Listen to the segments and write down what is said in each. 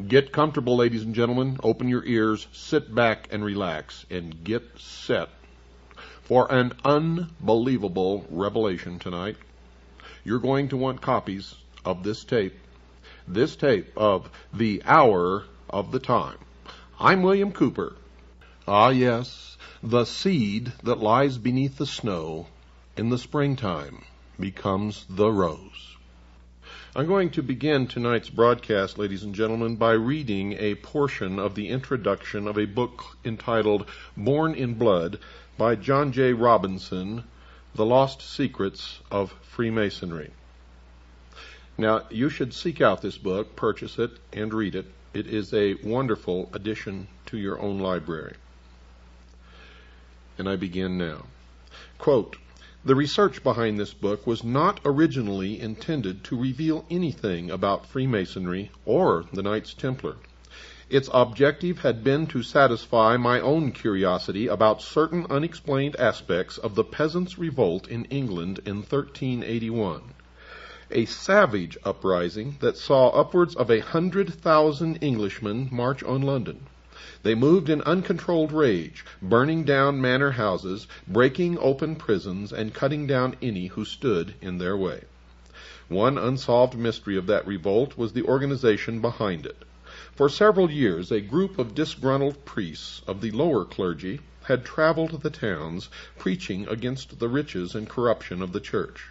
Get comfortable, ladies and gentlemen. Open your ears, sit back and relax, and get set for an unbelievable revelation tonight. You're going to want copies of this tape of The Hour of the Time. I'm William Cooper. Ah, yes, the seed that lies beneath the snow in the springtime becomes the rose. I'm going to begin tonight's broadcast, ladies and gentlemen, by reading a portion of the introduction of a book entitled Born in Blood by John J. Robinson, The Lost Secrets of Freemasonry. Now, you should seek out this book, purchase it, and read it. It is a wonderful addition to your own library. And I begin now. Quote, "The research behind this book was not originally intended to reveal anything about Freemasonry or the Knights Templar. Its objective had been to satisfy my own curiosity about certain unexplained aspects of the Peasants' Revolt in England in 1381, a savage uprising that saw upwards of 100,000 Englishmen march on London. They moved in uncontrolled rage, burning down manor houses, breaking open prisons, and cutting down any who stood in their way. One unsolved mystery of that revolt was the organization behind it. For several years, a group of disgruntled priests of the lower clergy had traveled the towns, preaching against the riches and corruption of the church.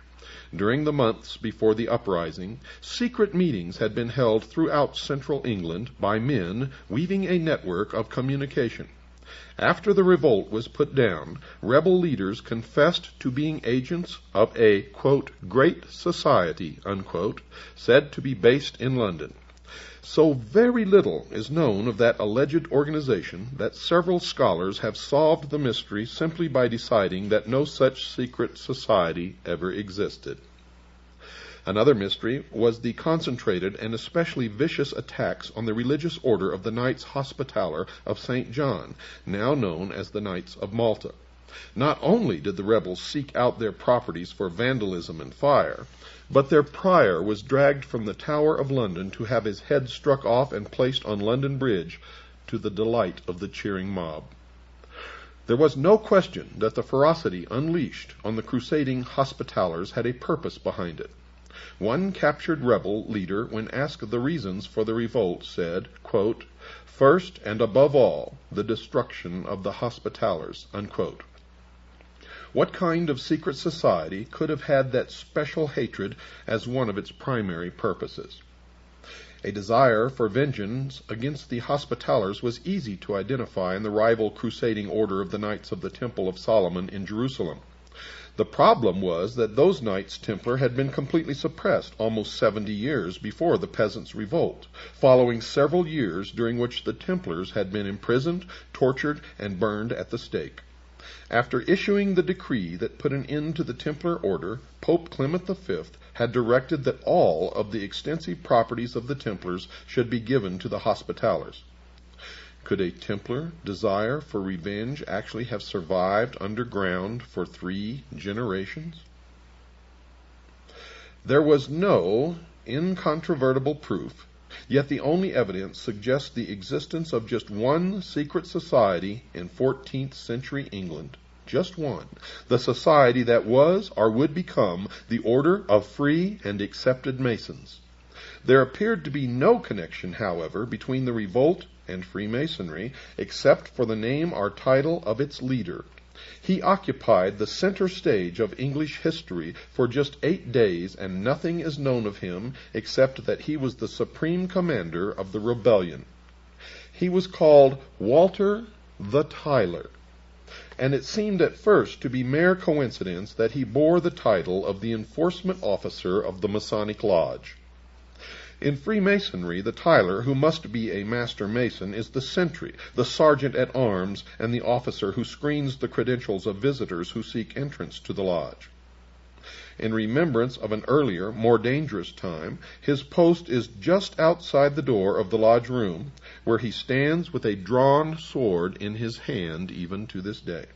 During the months before the uprising, secret meetings had been held throughout central England by men weaving a network of communication. After the revolt was put down, rebel leaders confessed to being agents of a, quote, great society, unquote, said to be based in London. So very little is known of that alleged organization that several scholars have solved the mystery simply by deciding that no such secret society ever existed. Another mystery was the concentrated and especially vicious attacks on the religious order of the Knights Hospitaller of St. John, now known as the Knights of Malta. Not only did the rebels seek out their properties for vandalism and fire, but their prior was dragged from the Tower of London to have his head struck off and placed on London Bridge, to the delight of the cheering mob. There was no question that the ferocity unleashed on the crusading Hospitallers had a purpose behind it. One captured rebel leader, when asked the reasons for the revolt, said, quote, "First and above all, the destruction of the Hospitallers," unquote. What kind of secret society could have had that special hatred as one of its primary purposes? A desire for vengeance against the Hospitallers was easy to identify in the rival crusading order of the Knights of the Temple of Solomon in Jerusalem. The problem was that those Knights Templar had been completely suppressed almost 70 years before the Peasants' Revolt, following several years during which the Templars had been imprisoned, tortured, and burned at the stake. After issuing the decree that put an end to the Templar order, Pope Clement V had directed that all of the extensive properties of the Templars should be given to the Hospitallers. Could a Templar desire for revenge actually have survived underground for 3 generations? There was no incontrovertible proof, yet the only evidence suggests the existence of just one secret society in 14th century England. Just one. The society that was or would become the Order of Free and Accepted Masons. There appeared to be no connection, however, between the revolt and Freemasonry, except for the name or title of its leader. He occupied the center stage of English history for just 8 days, and nothing is known of him except that he was the supreme commander of the rebellion. He was called Walter the Tyler, and it seemed at first to be mere coincidence that he bore the title of the enforcement officer of the Masonic Lodge. In Freemasonry, the Tyler, who must be a master mason, is the sentry, the sergeant-at-arms, and the officer who screens the credentials of visitors who seek entrance to the lodge. In remembrance of an earlier, more dangerous time, his post is just outside the door of the lodge room, where he stands with a drawn sword in his hand even to this day.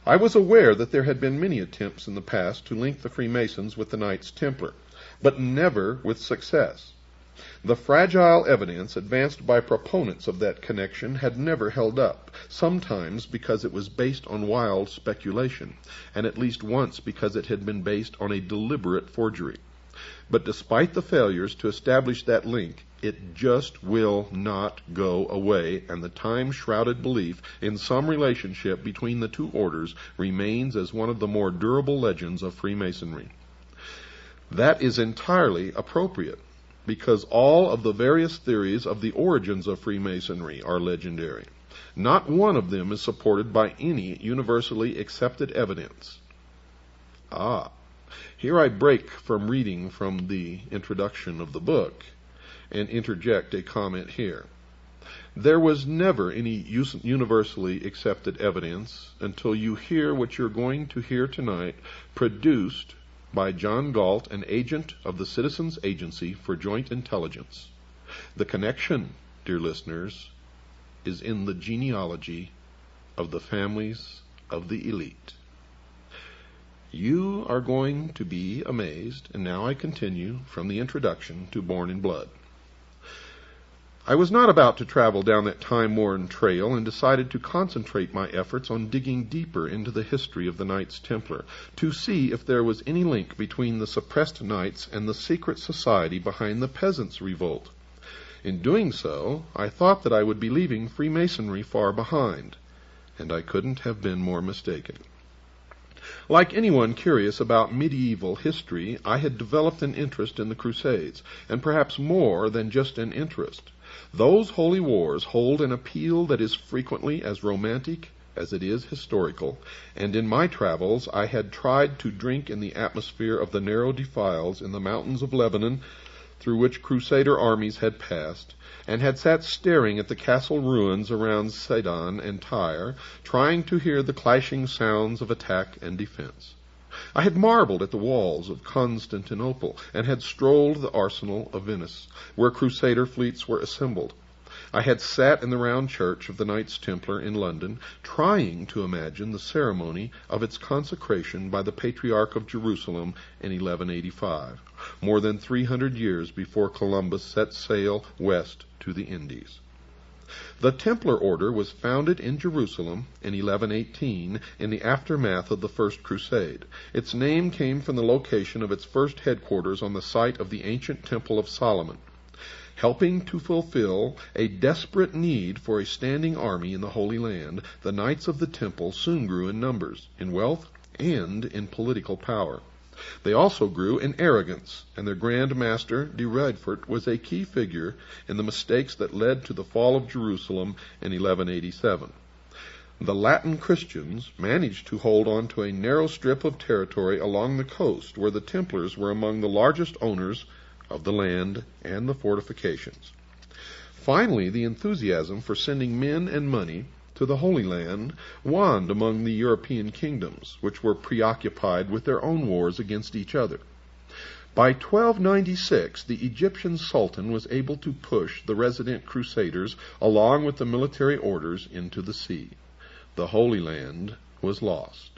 I was aware that there had been many attempts in the past to link the Freemasons with the Knights Templar, but never with success. The fragile evidence advanced by proponents of that connection had never held up, sometimes because it was based on wild speculation, and at least once because it had been based on a deliberate forgery. But despite the failures to establish that link, it just will not go away, and the time-shrouded belief in some relationship between the two orders remains as one of the more durable legends of Freemasonry. That is entirely appropriate, because all of the various theories of the origins of Freemasonry are legendary. Not one of them is supported by any universally accepted evidence. Here I break from reading from the introduction of the book and interject a comment here. There was never any universally accepted evidence until you hear what you're going to hear tonight, produced by John Galt, an agent of the Citizens Agency for Joint Intelligence. The connection, dear listeners, is in the genealogy of the families of the elite. You are going to be amazed, and now I continue from the introduction to Born in Blood. I was not about to travel down that time-worn trail and decided to concentrate my efforts on digging deeper into the history of the Knights Templar to see if there was any link between the suppressed Knights and the secret society behind the Peasants' Revolt. In doing so, I thought that I would be leaving Freemasonry far behind, and I couldn't have been more mistaken. Like anyone curious about medieval history, I had developed an interest in the Crusades, and perhaps more than just an interest. Those holy wars hold an appeal that is frequently as romantic as it is historical, and in my travels I had tried to drink in the atmosphere of the narrow defiles in the mountains of Lebanon through which Crusader armies had passed, and had sat staring at the castle ruins around Sidon and Tyre, trying to hear the clashing sounds of attack and defense. I had marveled at the walls of Constantinople, and had strolled the arsenal of Venice, where Crusader fleets were assembled. I had sat in the round church of the Knights Templar in London, trying to imagine the ceremony of its consecration by the Patriarch of Jerusalem in 1185, more than 300 years before Columbus set sail west to the Indies. The Templar order was founded in Jerusalem in 1118 in the aftermath of the First Crusade. Its name came from the location of its first headquarters on the site of the ancient Temple of Solomon. Helping to fulfill a desperate need for a standing army in the Holy Land, the Knights of the Temple soon grew in numbers, in wealth, and in political power. They also grew in arrogance, and their Grand Master de Riedfort was a key figure in the mistakes that led to the fall of Jerusalem in 1187. The Latin Christians managed to hold on to a narrow strip of territory along the coast where the Templars were among the largest owners of the land and the fortifications. Finally, the enthusiasm for sending men and money to the Holy Land waned among the European kingdoms, which were preoccupied with their own wars against each other. By 1296, the Egyptian Sultan was able to push the resident Crusaders along with the military orders into the sea. The Holy Land was lost,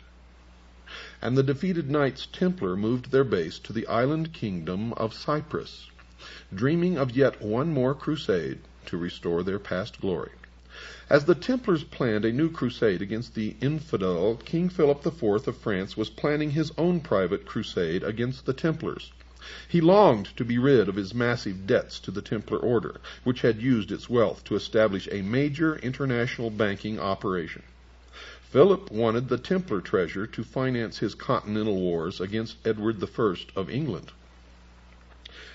and the defeated Knights Templar moved their base to the island kingdom of Cyprus, dreaming of yet one more crusade to restore their past glory. As the Templars planned a new crusade against the infidel, King Philip IV of France was planning his own private crusade against the Templars. He longed to be rid of his massive debts to the Templar order, which had used its wealth to establish a major international banking operation. Philip wanted the Templar treasure to finance his continental wars against Edward I of England.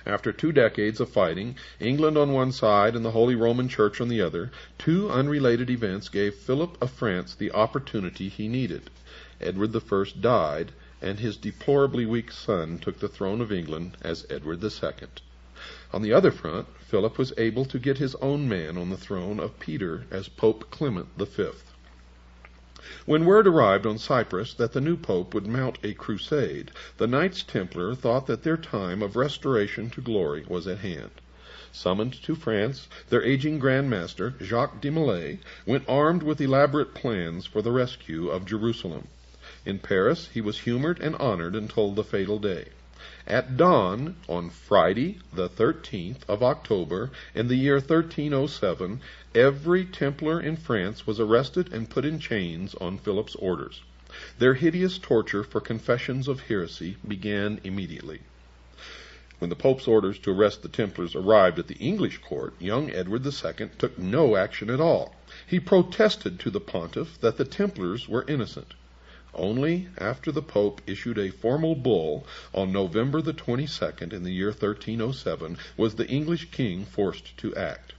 After 2 decades of fighting, England on one side and the Holy Roman Church on the other, 2 unrelated events gave Philip of France the opportunity he needed. Edward I died, and his deplorably weak son took the throne of England as Edward II. On the other front, Philip was able to get his own man on the throne of Peter as Pope Clement V. When word arrived on Cyprus that the new pope would mount a crusade, the Knights Templar thought that their time of restoration to glory was at hand. Summoned to France, their aging Grand Master, Jacques de Molay, went armed with elaborate plans for the rescue of Jerusalem. In Paris, he was humored and honored until the fatal day. At dawn on Friday, the 13th of October, in the year 1307, every Templar in France was arrested and put in chains on Philip's orders. Their hideous torture for confessions of heresy began immediately. When the Pope's orders to arrest the Templars arrived at the English court, young Edward II took no action at all. He protested to the pontiff that the Templars were innocent. Only after the Pope issued a formal bull on November the 22nd in the year 1307 was the English king forced to act.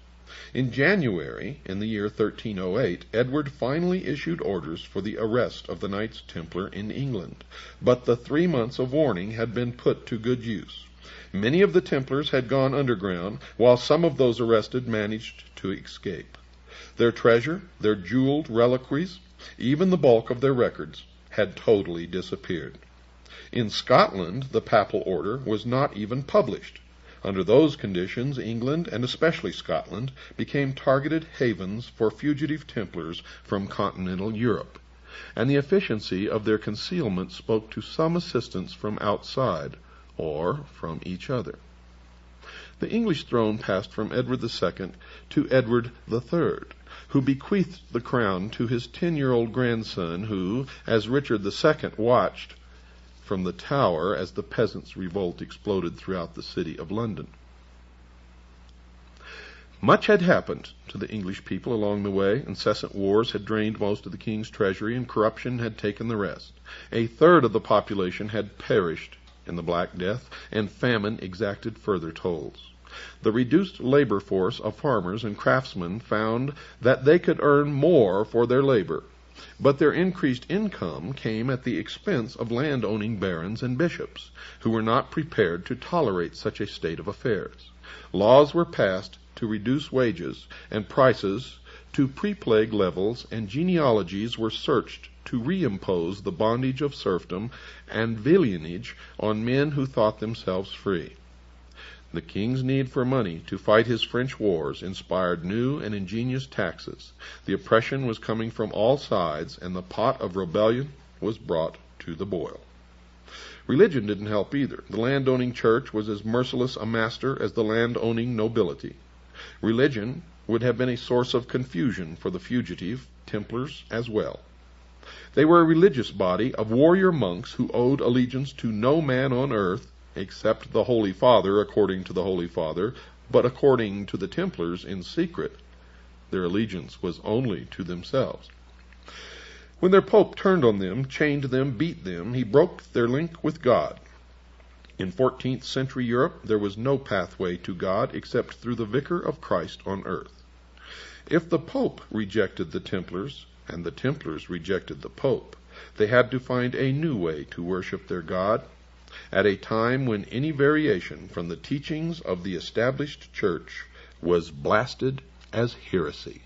In January, in the year 1308, Edward finally issued orders for the arrest of the Knights Templar in England, but the 3 months of warning had been put to good use. Many of the Templars had gone underground, while some of those arrested managed to escape. Their treasure, their jeweled reliquaries, even the bulk of their records, had totally disappeared. In Scotland, the papal order was not even published. Under those conditions, England, and especially Scotland, became targeted havens for fugitive Templars from continental Europe, and the efficiency of their concealment spoke to some assistance from outside, or from each other. The English throne passed from Edward II to Edward III, who bequeathed the crown to his 10-year-old grandson, who, as Richard II watched from the Tower as the peasants' revolt exploded throughout the city of London. Much had happened to the English people along the way. Incessant wars had drained most of the king's treasury, and corruption had taken the rest. A third of the population had perished in the Black Death, and famine exacted further tolls. The reduced labor force of farmers and craftsmen found that they could earn more for their labor, but their increased income came at the expense of land-owning barons and bishops, who were not prepared to tolerate such a state of affairs. Laws were passed to reduce wages and prices to pre-plague levels, and genealogies were searched to reimpose the bondage of serfdom and villeinage on men who thought themselves free. The king's need for money to fight his French wars inspired new and ingenious taxes. The oppression was coming from all sides, and the pot of rebellion was brought to the boil. Religion didn't help either. The landowning church was as merciless a master as the landowning nobility. Religion would have been a source of confusion for the fugitive Templars as well. They were a religious body of warrior monks who owed allegiance to no man on earth except the Holy Father, according to the Holy Father, but according to the Templars in secret, their allegiance was only to themselves. When their Pope turned on them, chained them, beat them, he broke their link with God. In 14th century Europe, there was no pathway to God except through the Vicar of Christ on earth. If the Pope rejected the Templars, and the Templars rejected the Pope, they had to find a new way to worship their God, at a time when any variation from the teachings of the established church was blasted as heresy.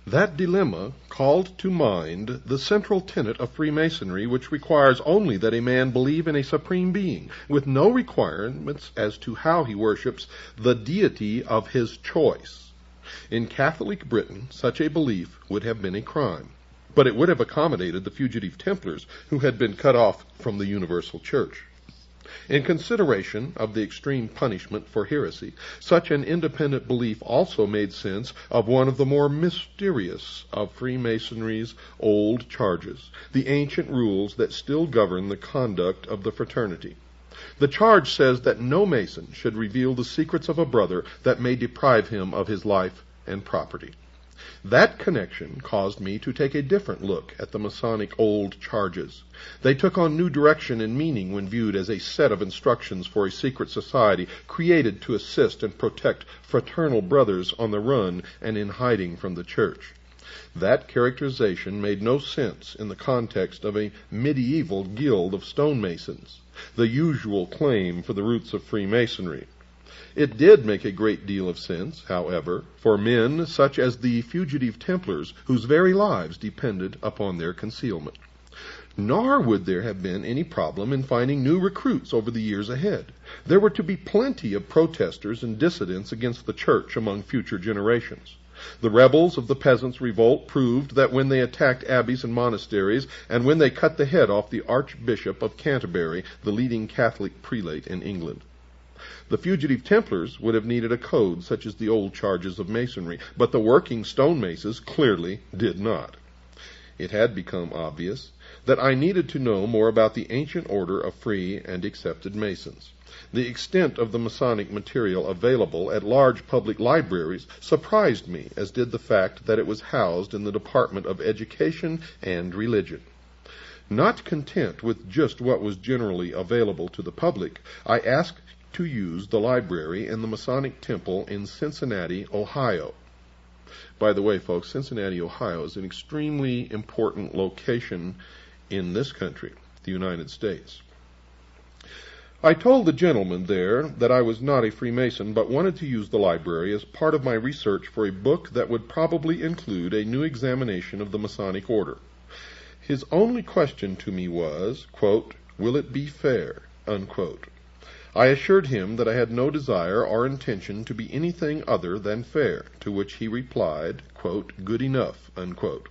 That dilemma called to mind the central tenet of Freemasonry, which requires only that a man believe in a supreme being, with no requirements as to how he worships the deity of his choice. In Catholic Britain, such a belief would have been a crime, but it would have accommodated the fugitive Templars who had been cut off from the universal church. In consideration of the extreme punishment for heresy, such an independent belief also made sense of one of the more mysterious of Freemasonry's old charges, the ancient rules that still govern the conduct of the fraternity. The charge says that no Mason should reveal the secrets of a brother that may deprive him of his life and property. That connection caused me to take a different look at the Masonic old charges. They took on new direction and meaning when viewed as a set of instructions for a secret society created to assist and protect fraternal brothers on the run and in hiding from the church. That characterization made no sense in the context of a medieval guild of stonemasons, the usual claim for the roots of Freemasonry. It did make a great deal of sense, however, for men such as the fugitive Templars, whose very lives depended upon their concealment. Nor would there have been any problem in finding new recruits over the years ahead. There were to be plenty of protesters and dissidents against the church among future generations. The rebels of the peasants' revolt proved that when they attacked abbeys and monasteries, and when they cut the head off the Archbishop of Canterbury, the leading Catholic prelate in England. The fugitive Templars would have needed a code such as the old charges of Masonry, but the working stonemaces clearly did not. It had become obvious that I needed to know more about the ancient order of free and accepted Masons. The extent of the Masonic material available at large public libraries surprised me, as did the fact that it was housed in the Department of Education and Religion. Not content with just what was generally available to the public, I asked to use the library in the Masonic Temple in Cincinnati, Ohio. By the way, folks, Cincinnati, Ohio is an extremely important location in this country, the United States. I told the gentleman there that I was not a Freemason, but wanted to use the library as part of my research for a book that would probably include a new examination of the Masonic order. His only question to me was, quote, "Will it be fair?" unquote. I assured him that I had no desire or intention to be anything other than fair, to which he replied, quote, "Good enough," unquote.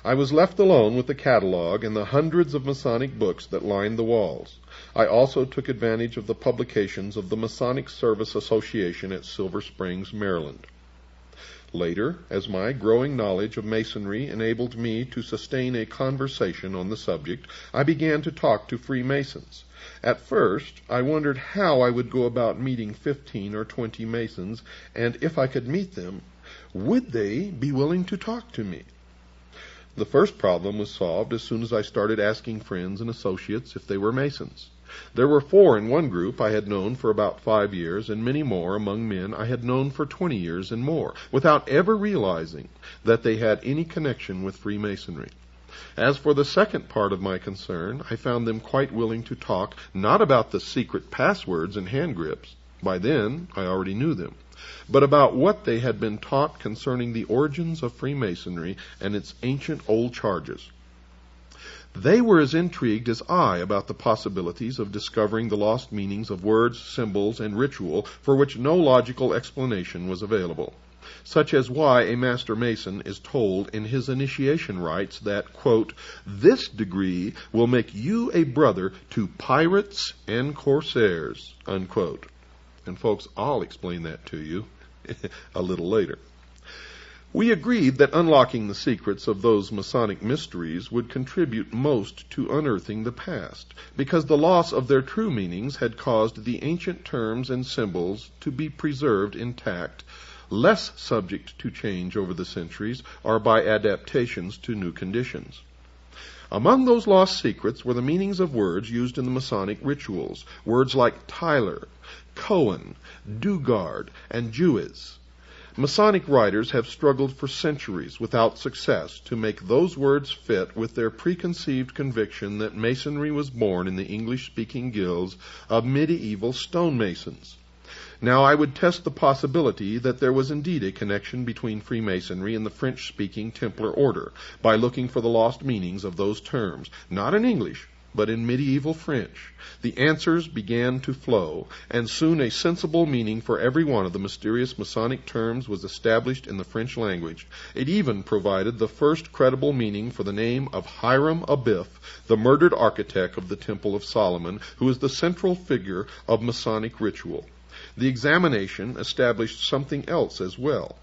I was left alone with the catalog and the hundreds of Masonic books that lined the walls. I also took advantage of the publications of the Masonic Service Association at Silver Springs, Maryland. Later, as my growing knowledge of Masonry enabled me to sustain a conversation on the subject, I began to talk to Freemasons. At first, I wondered how I would go about meeting 15 or 20 Masons, and if I could meet them, would they be willing to talk to me? The first problem was solved as soon as I started asking friends and associates if they were Masons. There were 4 in one group I had known for about 5 years, and many more among men I had known for 20 years and more, without ever realizing that they had any connection with Freemasonry. As for the second part of my concern, I found them quite willing to talk, not about the secret passwords and hand grips, by then I already knew them, but about what they had been taught concerning the origins of Freemasonry and its ancient old charges. They were as intrigued as I about the possibilities of discovering the lost meanings of words, symbols, and ritual for which no logical explanation was available, such as why a Master Mason is told in his initiation rites that, quote, "This degree will make you a brother to pirates and corsairs," unquote. And folks, I'll explain that to you a little later. We agreed that unlocking the secrets of those Masonic mysteries would contribute most to unearthing the past, because the loss of their true meanings had caused the ancient terms and symbols to be preserved intact, less subject to change over the centuries or by adaptations to new conditions. Among those lost secrets were the meanings of words used in the Masonic rituals, words like Tyler, Cohen, Dugard, and Jewess. Masonic writers have struggled for centuries without success to make those words fit with their preconceived conviction that Masonry was born in the English-speaking guilds of medieval stonemasons. Now I would test the possibility that there was indeed a connection between Freemasonry and the French-speaking Templar order by looking for the lost meanings of those terms, not in English, but in medieval French. The answers began to flow, and soon a sensible meaning for every one of the mysterious Masonic terms was established in the French language. It even provided the first credible meaning for the name of Hiram Abiff, the murdered architect of the Temple of Solomon, who is the central figure of Masonic ritual. The examination established something else as well.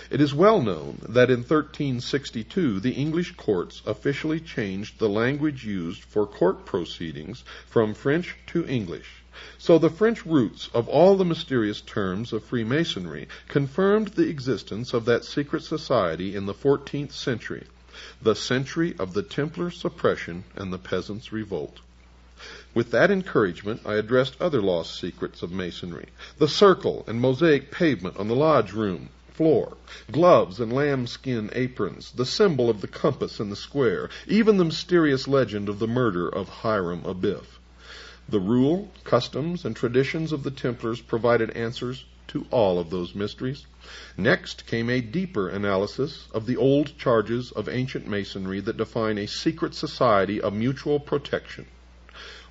It is well known that in 1362 the English courts officially changed the language used for court proceedings from French to English. So the French roots of all the mysterious terms of Freemasonry confirmed the existence of that secret society in the 14th century, the century of the Templar suppression and the peasants' revolt. With that encouragement, I addressed other lost secrets of Masonry: the circle and mosaic pavement on the lodge room floor, gloves and lambskin aprons, the symbol of the compass and the square, even the mysterious legend of the murder of Hiram Abiff. The rule, customs, and traditions of the Templars provided answers to all of those mysteries. Next came a deeper analysis of the old charges of ancient Masonry that define a secret society of mutual protection.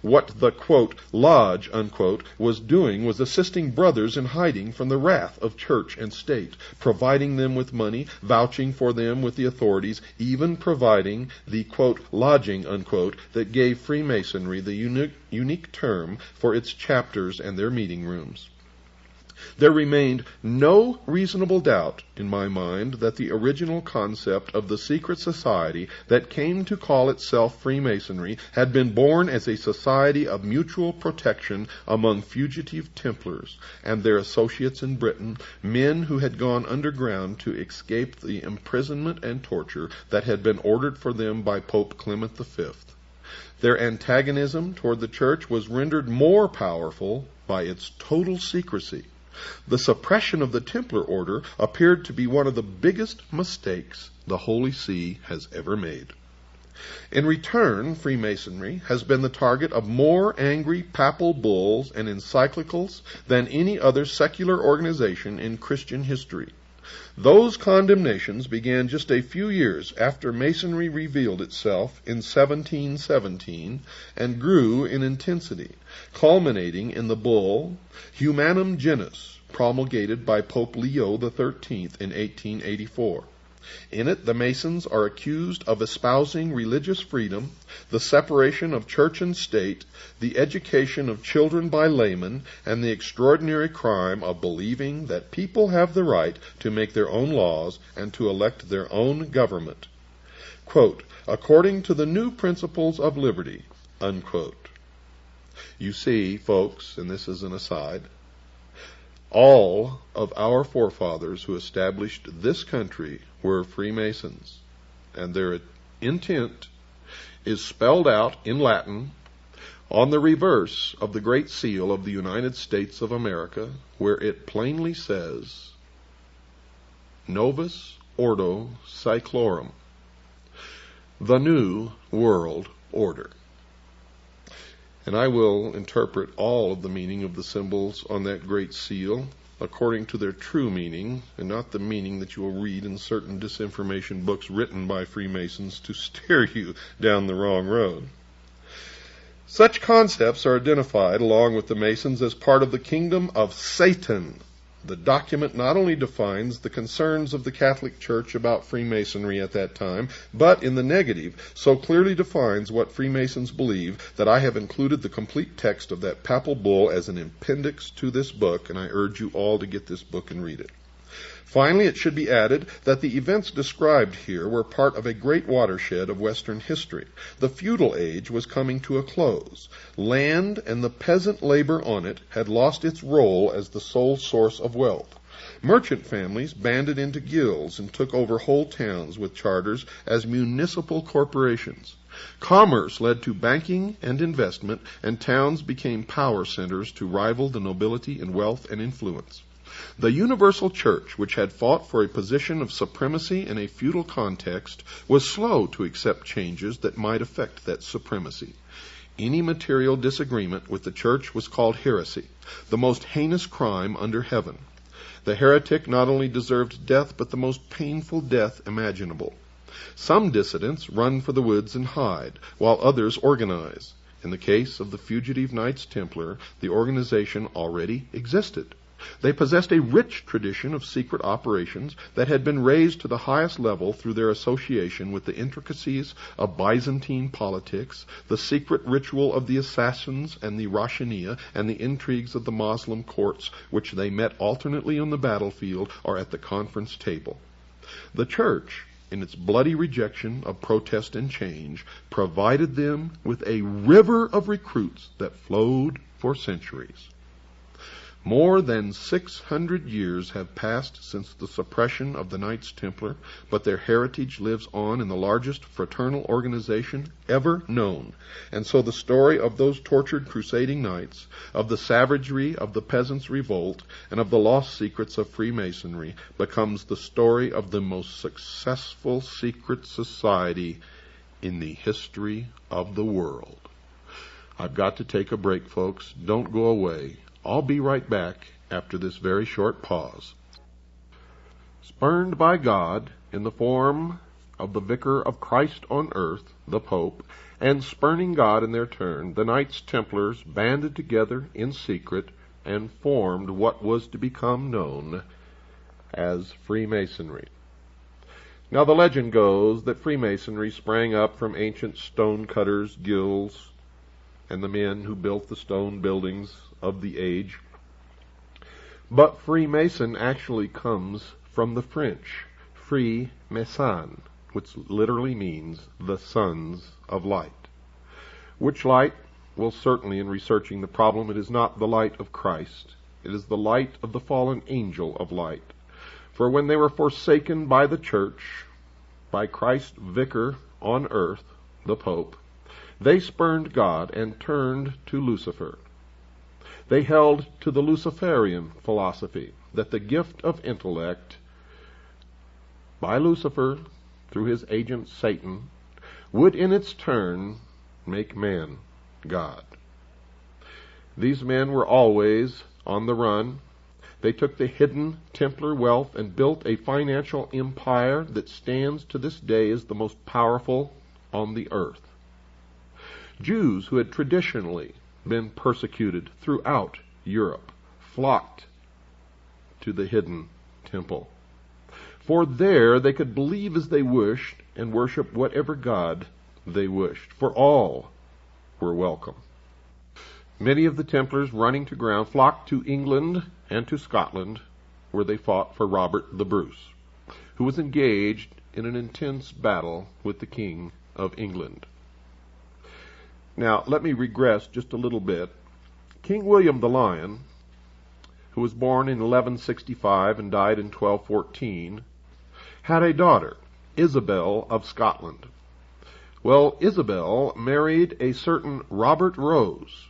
What the, quote, lodge, unquote, was doing was assisting brothers in hiding from the wrath of church and state, providing them with money, vouching for them with the authorities, even providing the, quote, lodging, unquote, that gave Freemasonry the unique term for its chapters and their meeting rooms. There remained no reasonable doubt in my mind that the original concept of the secret society that came to call itself Freemasonry had been born as a society of mutual protection among fugitive Templars and their associates in Britain, men who had gone underground to escape the imprisonment and torture that had been ordered for them by Pope Clement V. Their antagonism toward the Church was rendered more powerful by its total secrecy. The suppression of the Templar order appeared to be one of the biggest mistakes the Holy See has ever made. In return, Freemasonry has been the target of more angry papal bulls and encyclicals than any other secular organization in Christian history. Those condemnations began just a few years after Masonry revealed itself in 1717 and grew in intensity, culminating in the bull Humanum Genus, promulgated by Pope Leo XIII in 1884. In it, the Masons are accused of espousing religious freedom, the separation of church and state, the education of children by laymen, and the extraordinary crime of believing that people have the right to make their own laws and to elect their own government, quote, according to the new principles of liberty, unquote. You see, folks, and this is an aside, all of our forefathers who established this country were Freemasons, and their intent is spelled out in Latin on the reverse of the Great Seal of the United States of America, where it plainly says, Novus Ordo Seclorum, the New World Order. And I will interpret all of the meaning of the symbols on that great seal according to their true meaning, and not the meaning that you will read in certain disinformation books written by Freemasons to steer you down the wrong road. Such concepts are identified along with the Masons as part of the kingdom of Satan. The document not only defines the concerns of the Catholic Church about Freemasonry at that time, but in the negative, so clearly defines what Freemasons believe that I have included the complete text of that papal bull as an appendix to this book, and I urge you all to get this book and read it. Finally, it should be added that the events described here were part of a great watershed of Western history. The feudal age was coming to a close. Land and the peasant labor on it had lost its role as the sole source of wealth. Merchant families banded into guilds and took over whole towns with charters as municipal corporations. Commerce led to banking and investment, and towns became power centers to rival the nobility in wealth and influence. The universal church, which had fought for a position of supremacy in a feudal context, was slow to accept changes that might affect that supremacy. Any material disagreement with the church was called heresy, the most heinous crime under heaven. The heretic not only deserved death, but the most painful death imaginable. Some dissidents run for the woods and hide, while others organize. In the case of the fugitive Knights Templar, the organization already existed. They possessed a rich tradition of secret operations that had been raised to the highest level through their association with the intricacies of Byzantine politics, the secret ritual of the assassins and the Rashaniya, and the intrigues of the Moslem courts, which they met alternately on the battlefield or at the conference table. The Church, in its bloody rejection of protest and change, provided them with a river of recruits that flowed for centuries. More than 600 years have passed since the suppression of the Knights Templar, but their heritage lives on in the largest fraternal organization ever known. And so the story of those tortured crusading knights, of the savagery of the peasants' revolt, and of the lost secrets of Freemasonry becomes the story of the most successful secret society in the history of the world. I've got to take a break, folks. Don't go away. I'll be right back after this very short pause. Spurned by God in the form of the vicar of Christ on earth, the Pope, and spurning God in their turn, the Knights Templars banded together in secret and formed what was to become known as Freemasonry. Now the legend goes that Freemasonry sprang up from ancient stonecutters' guilds and the men who built the stone buildings of the age. But Freemason actually comes from the French, Free Mason, which literally means the sons of light. Which light? Well, certainly in researching the problem, it is not the light of Christ. It is the light of the fallen angel of light. For when they were forsaken by the church, by Christ's vicar on earth, the Pope, they spurned God and turned to Lucifer. They held to the Luciferian philosophy that the gift of intellect by Lucifer, through his agent Satan, would in its turn make man God. These men were always on the run. They took the hidden Templar wealth and built a financial empire that stands to this day as the most powerful on the earth. Jews who had traditionally been persecuted throughout Europe flocked to the hidden temple. For there they could believe as they wished and worship whatever God they wished, for all were welcome. Many of the Templars running to ground flocked to England and to Scotland, where they fought for Robert the Bruce, who was engaged in an intense battle with the King of England. Now, let me regress just a little bit. King William the Lion, who was born in 1165 and died in 1214, had a daughter, Isabel of Scotland. Well, Isabel married a certain Robert Rose.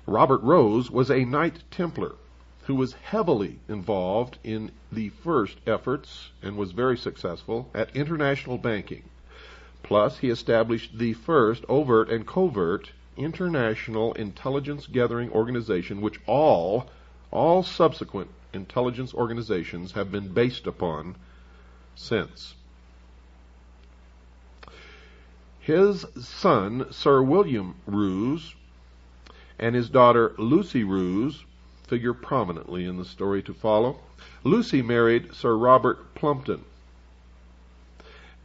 Robert Rose was a Knight Templar who was heavily involved in the first efforts and was very successful at international banking. Plus, he established the first overt and covert international intelligence gathering organization, which all subsequent intelligence organizations have been based upon since. His son, Sir William Roos, and his daughter, Lucy Roos, figure prominently in the story to follow. Lucy married Sir Robert Plumpton.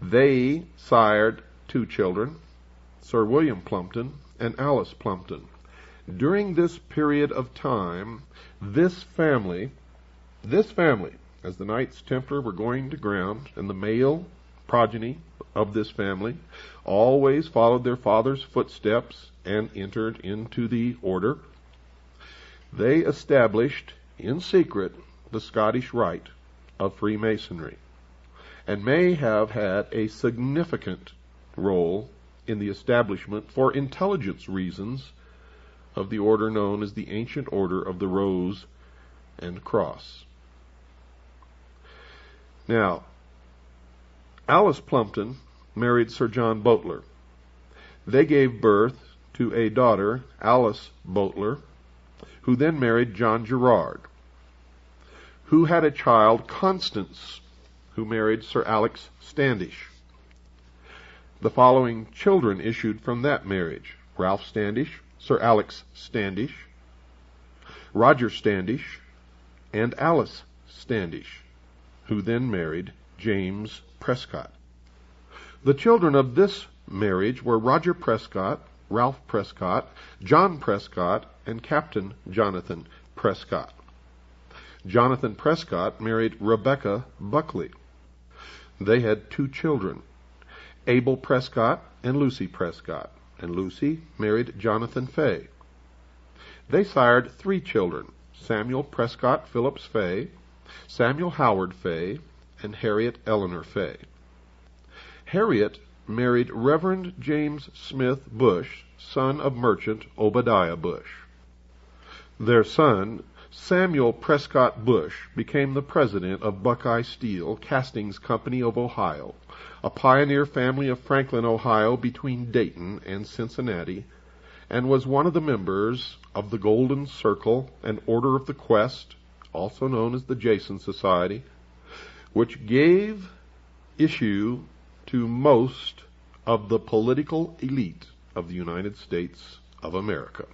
They sired two children, Sir William Plumpton and Alice Plumpton. During this period of time, this family, as the Knights Templar were going to ground, and the male progeny of this family always followed their father's footsteps and entered into the order. They established in secret the Scottish Rite of Freemasonry, and may have had a significant role in the establishment, for intelligence reasons, of the order known as the Ancient Order of the Rose and Cross. Now, Alice Plumpton married Sir John Boteler. They gave birth to a daughter, Alice Boteler, who then married John Gerard, who had a child, Constance, who married Sir Alex Standish. The following children issued from that marriage: Ralph Standish, Sir Alex Standish, Roger Standish, and Alice Standish, who then married James Prescott. The children of this marriage were Roger Prescott, Ralph Prescott, John Prescott, and Captain Jonathan Prescott. Jonathan Prescott married Rebecca Buckley. They had two children, Abel Prescott and Lucy Prescott, and Lucy married Jonathan Fay. They sired three children, Samuel Prescott Phillips Fay, Samuel Howard Fay, and Harriet Eleanor Fay. Harriet married Reverend James Smith Bush, son of merchant Obadiah Bush. Their son, Samuel Prescott Bush, became the president of Buckeye Steel Castings Company of Ohio, a pioneer family of Franklin, Ohio, between Dayton and Cincinnati, and was one of the members of the Golden Circle and Order of the Quest, also known as the Jason Society, which gave issue to most of the political elite of the United States of America,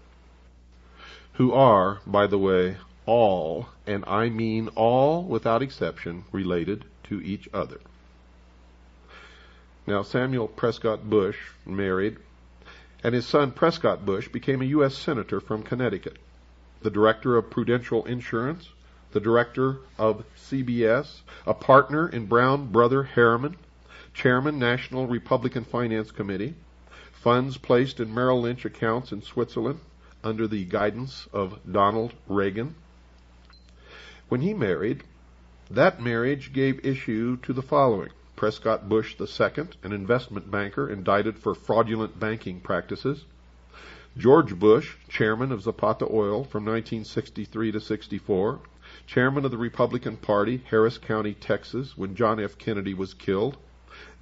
who are, by the way, all, and I mean all without exception, related to each other. Now, Samuel Prescott Bush married, and his son Prescott Bush became a U.S. Senator from Connecticut, the director of Prudential Insurance, the director of CBS, a partner in Brown Brother Harriman, chairman National Republican Finance Committee, funds placed in Merrill Lynch accounts in Switzerland under the guidance of Donald Reagan. When he married, that marriage gave issue to the following: Prescott Bush II, an investment banker indicted for fraudulent banking practices; George Bush, chairman of Zapata Oil from 1963 to 64, chairman of the Republican Party, Harris County, Texas, when John F. Kennedy was killed,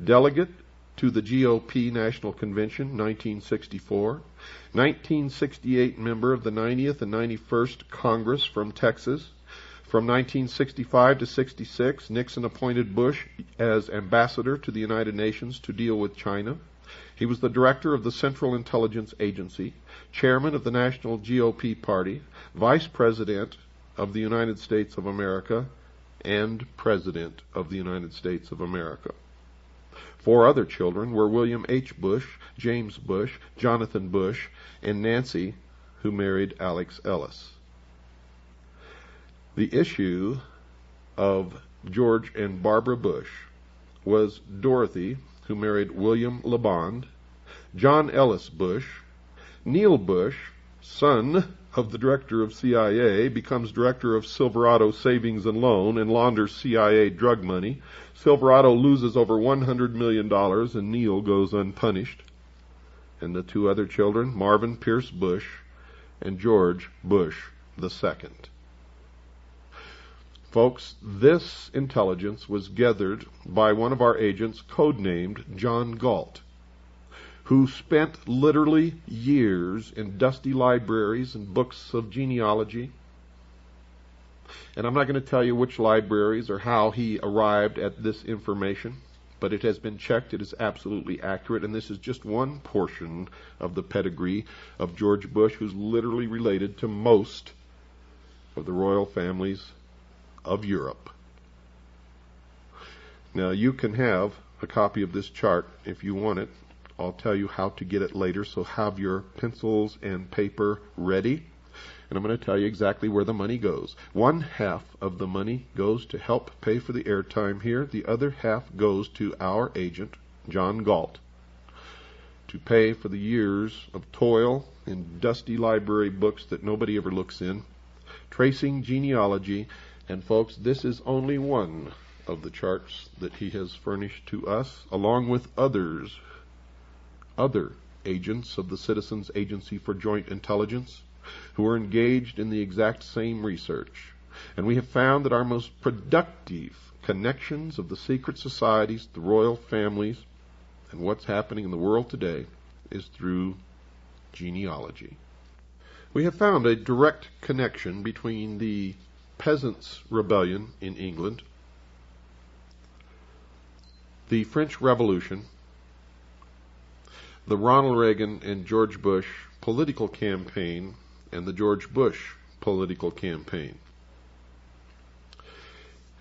delegate to the GOP National Convention, 1964, 1968 member of the 90th and 91st Congress from Texas. From 1965 to 66, Nixon appointed Bush as ambassador to the United Nations to deal with China. He was the director of the Central Intelligence Agency, chairman of the National GOP Party, vice president of the United States of America, and president of the United States of America. 4 other children were William H. Bush, James Bush, Jonathan Bush, and Nancy, who married Alex Ellis. The issue of George and Barbara Bush was Dorothy, who married William LeBond, John Ellis Bush, Neil Bush, son of the director of CIA, becomes director of Silverado Savings and Loan and launders CIA drug money. Silverado loses over $100 million and Neil goes unpunished. And the 2 other children, Marvin Pierce Bush and George Bush II. Folks, this intelligence was gathered by one of our agents, codenamed John Galt, who spent literally years in dusty libraries and books of genealogy. And I'm not going to tell you which libraries or how he arrived at this information, but it has been checked. It is absolutely accurate, and this is just one portion of the pedigree of George Bush, who's literally related to most of the royal families of Europe. Now, you can have a copy of this chart if you want it. I'll tell you how to get it later, so have your pencils and paper ready. And I'm going to tell you exactly where the money goes. 1/2 of the money goes to help pay for the airtime here. The other half goes to our agent, John Galt, to pay for the years of toil in dusty library books that nobody ever looks in, tracing genealogy. And folks, this is only one of the charts that he has furnished to us, along with other agents of the Citizens Agency for Joint Intelligence who are engaged in the exact same research. And we have found that our most productive connections of the secret societies, the royal families, and what's happening in the world today is through genealogy. We have found a direct connection between the Peasants' Rebellion in England, the French Revolution, the Ronald Reagan and George Bush political campaign, and the George Bush political campaign.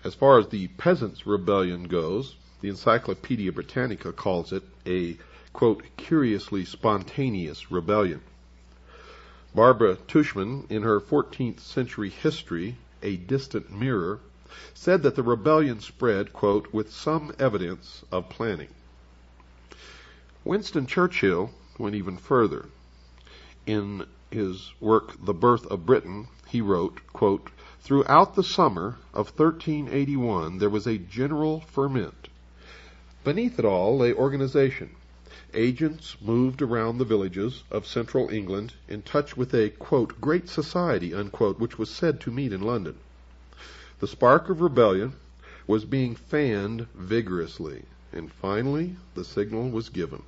As far as the Peasants' Rebellion goes, the Encyclopedia Britannica calls it a, quote, curiously spontaneous rebellion. Barbara Tushman, in her 14th century history, A Distant Mirror, said that the rebellion spread, quote, with some evidence of planning. Winston Churchill went even further. In his work, The Birth of Britain, he wrote, quote, throughout the summer of 1381 there was a general ferment. Beneath it all lay organization. Agents moved around the villages of central England in touch with a, quote, great society, unquote, which was said to meet in London. The spark of rebellion was being fanned vigorously, and finally the signal was given.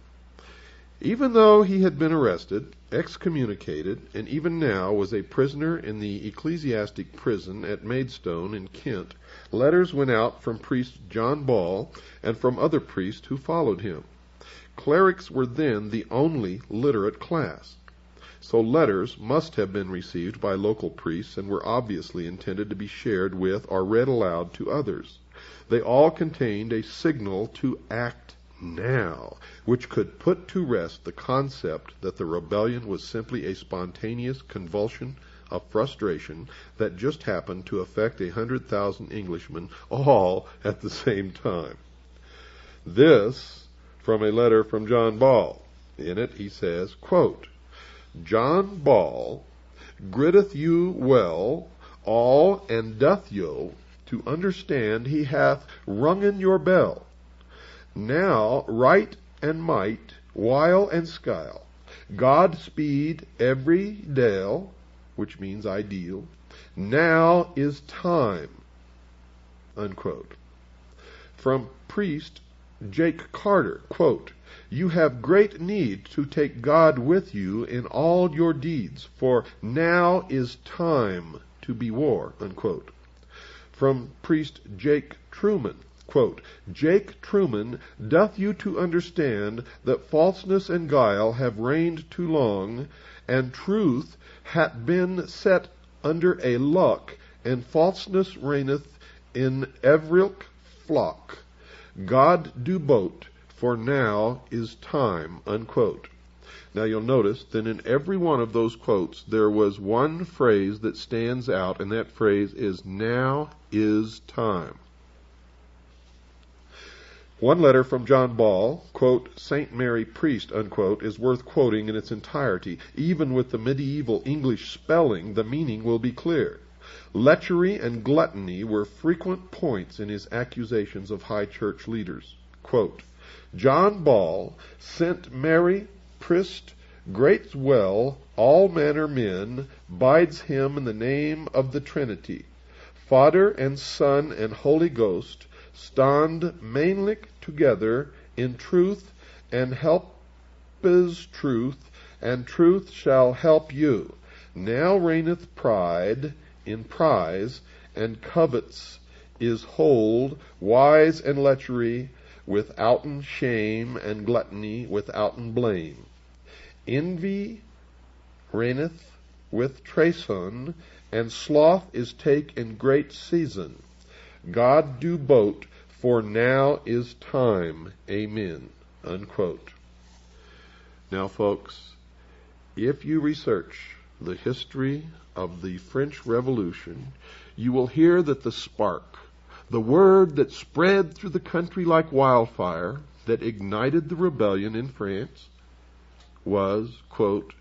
Even though he had been arrested, excommunicated, and even now was a prisoner in the ecclesiastic prison at Maidstone in Kent, letters went out from priest John Ball and from other priests who followed him. Clerics were then the only literate class, so letters must have been received by local priests and were obviously intended to be shared with or read aloud to others. They all contained a signal to act now, which could put to rest the concept that the rebellion was simply a spontaneous convulsion of frustration that just happened to affect 100,000 Englishmen all at the same time. This from a letter from John Ball. In it he says, quote, John Ball gritteth you well all and doth you to understand he hath rungen your bell. Now right and might, while and skyle, God speed every dale, which means ideal. Now is time, unquote. From priest Jake Carter, quote, you have great need to take God with you in all your deeds, for now is time to be war, unquote. From priest Jake Truman, quote, Jake Truman doth you to understand that falseness and guile have reigned too long, and truth hath been set under a lock, and falseness reigneth in every flock. God do bote, for now is time, unquote. Now you'll notice that in every one of those quotes there was one phrase that stands out, and that phrase is now is time. One letter from John Ball, quote, St. Mary Priest, unquote, is worth quoting in its entirety. Even with the medieval English spelling, the meaning will be clear. Lechery and gluttony were frequent points in his accusations of high church leaders. Quote, John Ball sent Mary Priest great well all manner men, bides him in the name of the Trinity. Father and Son and Holy Ghost stand mainly together in truth, and help is truth, and truth shall help you. Now reigneth pride in prize, and covets is hold, wise and lechery, withouten shame, and gluttony withouten blame. Envy reigneth with treason, and sloth is take in great season. God do bote, for now is time. Amen. Unquote. Now, folks, if you research the history of the French Revolution, you will hear that the spark, the word that spread through the country like wildfire, that ignited the rebellion in France, was, quote,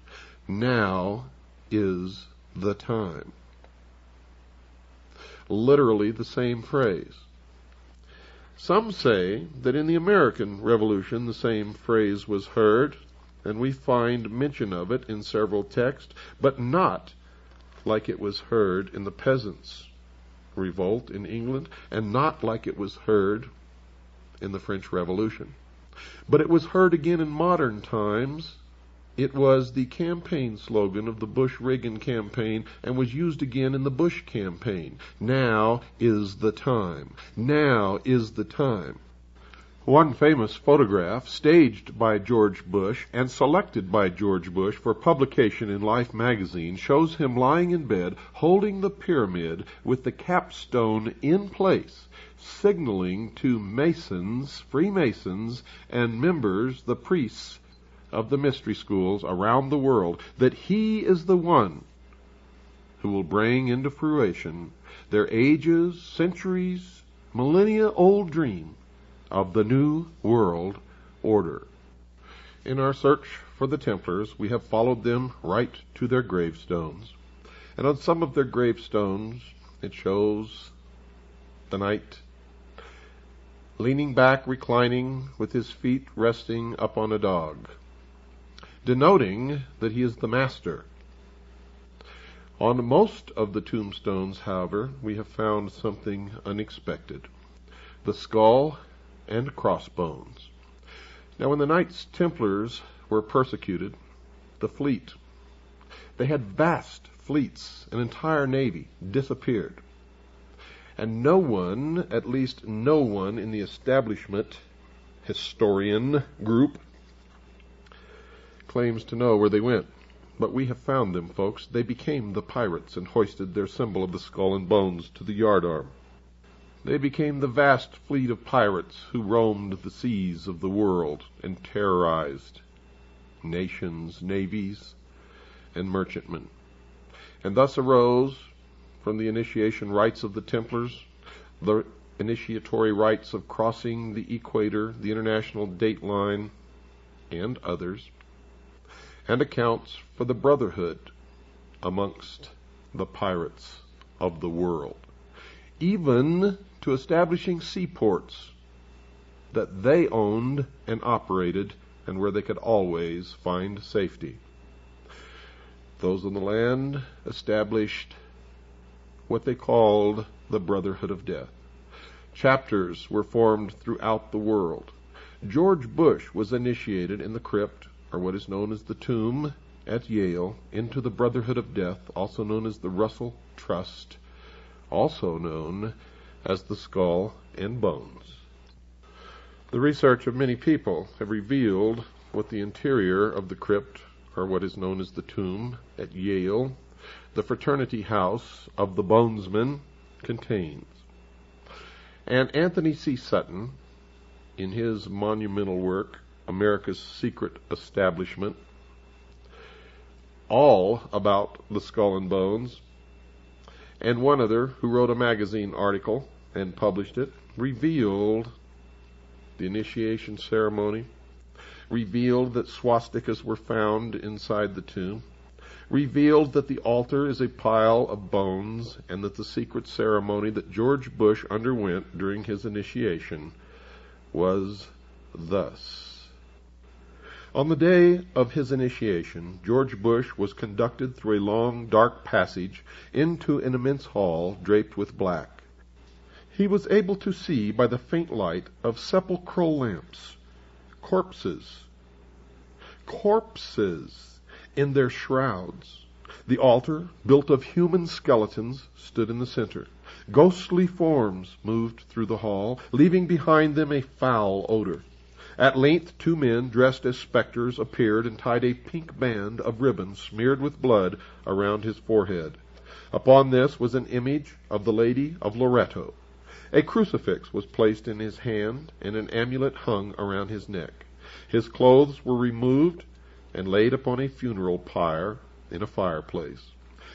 now is the time. Literally the same phrase. Some say that in the American Revolution the same phrase was heard, and we find mention of it in several texts, but not like it was heard in the peasants' revolt in England, and not like it was heard in the French Revolution. But it was heard again in modern times. It was the campaign slogan of the Bush-Reagan campaign and was used again in the Bush campaign. Now is the time. Now is the time. One famous photograph, staged by George Bush and selected by George Bush for publication in Life magazine, shows him lying in bed holding the pyramid with the capstone in place, signaling to Masons, Freemasons, and members, the priests of the mystery schools around the world, that he is the one who will bring into fruition their ages, centuries, millennia-old dream of the New World Order. In our search for the Templars, we have followed them right to their gravestones. And on some of their gravestones, it shows the knight leaning back, reclining, with his feet resting upon a dog, denoting that he is the master. On most of the tombstones, however, we have found something unexpected: the skull and crossbones. Now, when the Knights Templars were persecuted, the fleet. They had vast fleets, an entire navy, disappeared. And no one, at least no one in the establishment historian group, claims to know where they went. But we have found them, folks. They became the pirates and hoisted their symbol of the skull and bones to the yardarm. They became the vast fleet of pirates who roamed the seas of the world and terrorized nations, navies, and merchantmen. And thus arose, from the initiation rites of the Templars, the initiatory rites of crossing the equator, the international date line, and others, and accounts for the brotherhood amongst the pirates of the world, even to establishing seaports that they owned and operated and where they could always find safety. Those on the land established what they called the Brotherhood of Death. Chapters were formed throughout the world. George Bush was initiated in the crypt, or what is known as the tomb, at Yale, into the Brotherhood of Death, also known as the Russell Trust, also known as the Skull and Bones. The research of many people have revealed what the interior of the crypt, or what is known as the tomb, at Yale, the fraternity house of the Bonesmen, contains. And Anthony C. Sutton, in his monumental work, America's Secret Establishment, all about the skull and bones, and one other who wrote a magazine article and published it, revealed the initiation ceremony, revealed that swastikas were found inside the tomb, revealed that the altar is a pile of bones, and that the secret ceremony that George Bush underwent during his initiation was thus. On the day of his initiation, George Bush was conducted through a long, dark passage into an immense hall draped with black. He was able to see by the faint light of sepulchral lamps corpses in their shrouds. The altar, built of human skeletons, stood in the center. Ghostly forms moved through the hall, leaving behind them a foul odor. At length 2 men dressed as specters appeared and tied a pink band of ribbon smeared with blood around his forehead. Upon this was an image of the Lady of Loretto. A crucifix was placed in his hand and an amulet hung around his neck. His clothes were removed and laid upon a funeral pyre in a fireplace,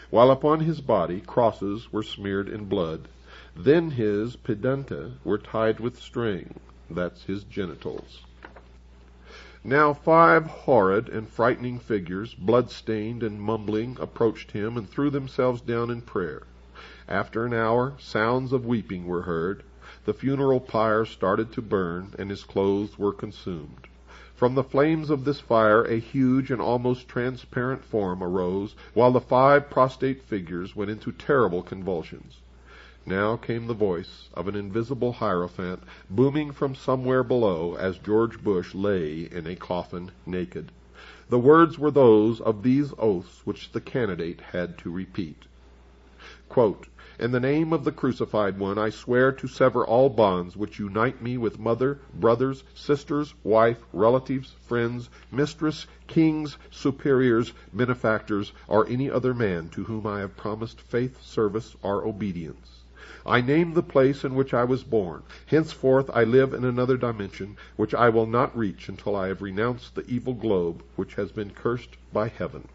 while upon his body crosses were smeared in blood. Then his pedunta were tied with string, that's his genitals. Now 5 horrid and frightening figures, blood-stained and mumbling, approached him and threw themselves down in prayer. After an hour, sounds of weeping were heard. The funeral pyre started to burn, and his clothes were consumed. From the flames of this fire a huge and almost transparent form arose, while the 5 prostrate figures went into terrible convulsions. Now came the voice of an invisible hierophant, booming from somewhere below as George Bush lay in a coffin naked. The words were those of these oaths which the candidate had to repeat. Quote, "In the name of the crucified one, I swear to sever all bonds which unite me with mother, brothers, sisters, wife, relatives, friends, mistress, kings, superiors, benefactors, or any other man to whom I have promised faith, service, or obedience. I name the place in which I was born. Henceforth I live in another dimension, which I will not reach until I have renounced the evil globe which has been cursed by heaven.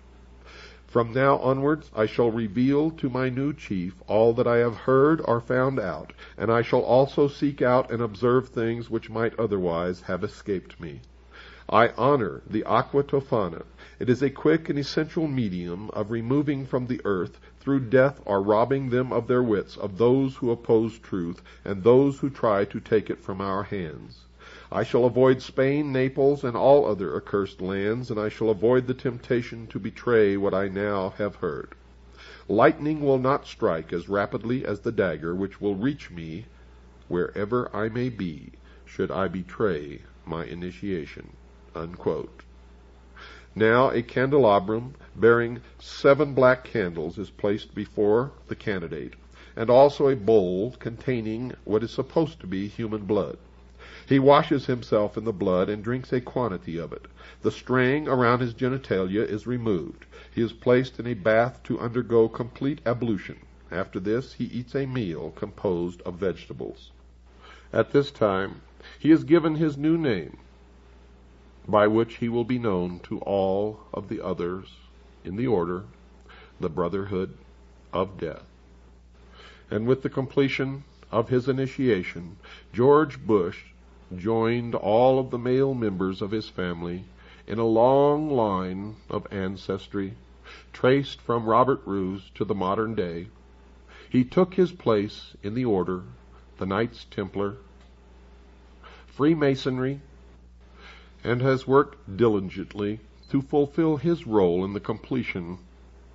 From now onwards I shall reveal to my new chief all that I have heard or found out, and I shall also seek out and observe things which might otherwise have escaped me. I honor the aqua tofana. It is a quick and essential medium of removing from the earth, through death or robbing them of their wits, of those who oppose truth and those who try to take it from our hands. I shall avoid Spain, Naples, and all other accursed lands, and I shall avoid the temptation to betray what I now have heard. Lightning will not strike as rapidly as the dagger, which will reach me wherever I may be, should I betray my initiation." Unquote. Now a candelabrum bearing 7 black candles is placed before the candidate, and also a bowl containing what is supposed to be human blood. He washes himself in the blood and drinks a quantity of it. The string around his genitalia is removed. He is placed in a bath to undergo complete ablution. After this, he eats a meal composed of vegetables. At this time, he is given his new name, by which he will be known to all of the others in the order, the Brotherhood of Death. And with the completion of his initiation, George Bush joined all of the male members of his family in a long line of ancestry, traced from Robert Roos to the modern day. He took his place in the order, the Knights Templar, Freemasonry, and has worked diligently to fulfill his role in the completion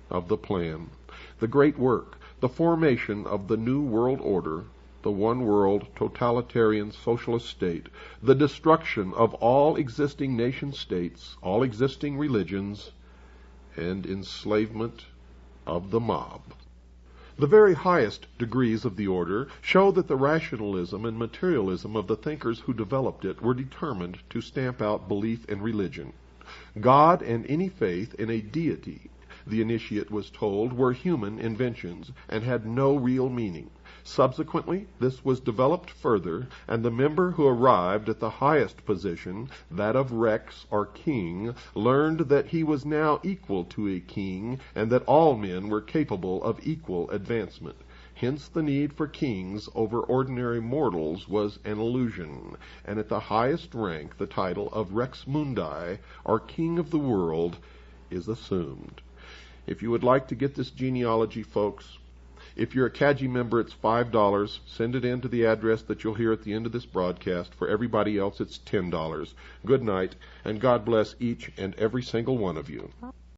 of the plan, the great work, the formation of the New World Order, the one-world totalitarian socialist state, the destruction of all existing nation-states, all existing religions, and enslavement of the mob. The very highest degrees of the order show that the rationalism and materialism of the thinkers who developed it were determined to stamp out belief in religion. God and any faith in a deity, the initiate was told, were human inventions and had no real meaning. Subsequently, this was developed further, and the member who arrived at the highest position, that of Rex or king, learned that he was now equal to a king, and that all men were capable of equal advancement. Hence the need for kings over ordinary mortals was an illusion, and at the highest rank the title of Rex Mundi, or King of the World, is assumed. If you would like to get this genealogy, folks, if you're a CAGI member, it's $5. Send it in to the address that you'll hear at the end of this broadcast. For everybody else, it's $10. Good night, and God bless each and every single one of you.